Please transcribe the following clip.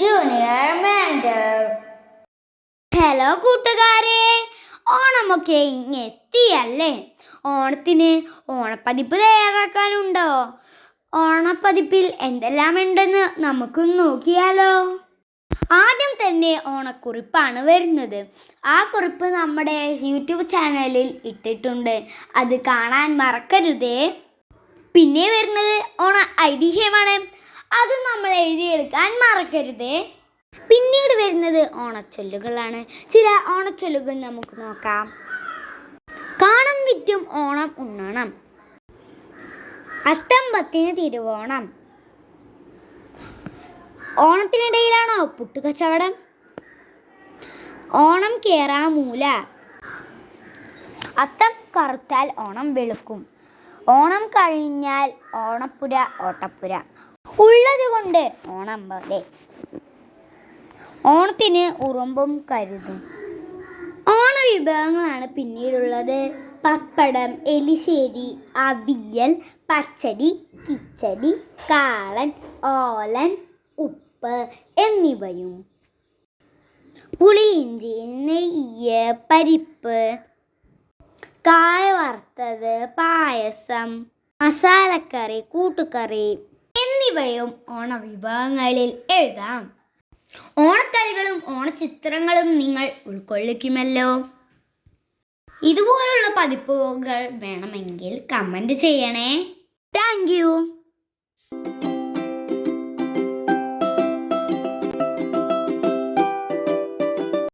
Junior mentor. Hello കൂട്ടുകാരെ, ഓണമൊക്കെ ഇങ്ങെത്തിയല്ലേ. ഓണത്തിന് ഓണപ്പതിപ്പ് തയ്യാറാക്കാനുണ്ടോ? ഓണപ്പതിപ്പിൽ എന്തെല്ലാം ഉണ്ടെന്ന് നമുക്ക് നോക്കിയാലോ. ആദ്യം തന്നെ ഓണക്കുറിപ്പാണ് വരുന്നത്. ആ കുറിപ്പ് നമ്മുടെ യൂട്യൂബ് ചാനലിൽ ഇട്ടിട്ടുണ്ട്, അത് കാണാൻ മറക്കരുതേ. പിന്നെ വരുന്നത് ഓണ ഐതിഹ്യമാണ്, അത് നമ്മൾ എഴുതിയെടുക്കാൻ മറക്കരുതേ. പിന്നീട് വരുന്നത് ഓണച്ചൊല്ലുകളാണ്. ചില ഓണച്ചൊല്ലുകൾ നമുക്ക് നോക്കാം. കാണം വിറ്റും ഓണം ഉണ്ണണം, അത്തം പത്തിന് തിരുവോണം. ഓണത്തിനിടയിലാണോ പുട്ടുകച്ചവടം? ഓണം കേറാമൂല, അത്തം കറുത്താൽ ഓണം വെളുക്കും. ഓണം കഴിഞ്ഞാൽ ഓണപ്പുര ഓട്ടപ്പുര, ഉള്ളത് കൊണ്ട് ഓണം പോലെ. ഓണത്തിന് ഉറുമ്പും കരുതും. ഓണവിഭവങ്ങളാണ് പിന്നീടുള്ളത്. പപ്പടം, എലിശ്ശേരി, അവിയൽ, പച്ചടി, കിച്ചടി, കാളൻ, ഓലൻ, ഉപ്പ് എന്നിവയും. പുളിയിഞ്ചി, നെയ്യ്, പരിപ്പ്, കായ വറുത്തത്, പായസം, മസാലക്കറി, കൂട്ടുകറി എന്നിവയും ഓണവിഭവങ്ങളിൽ എഴുതാം. ഓണക്കളികളും ഓണച്ചിത്രങ്ങളും നിങ്ങൾ ഉൾക്കൊള്ളിക്കുമല്ലോ. ഇതുപോലുള്ള പതിപ്പുകൾ വേണമെങ്കിൽ കമൻറ്റ് ചെയ്യണേ. Thank you.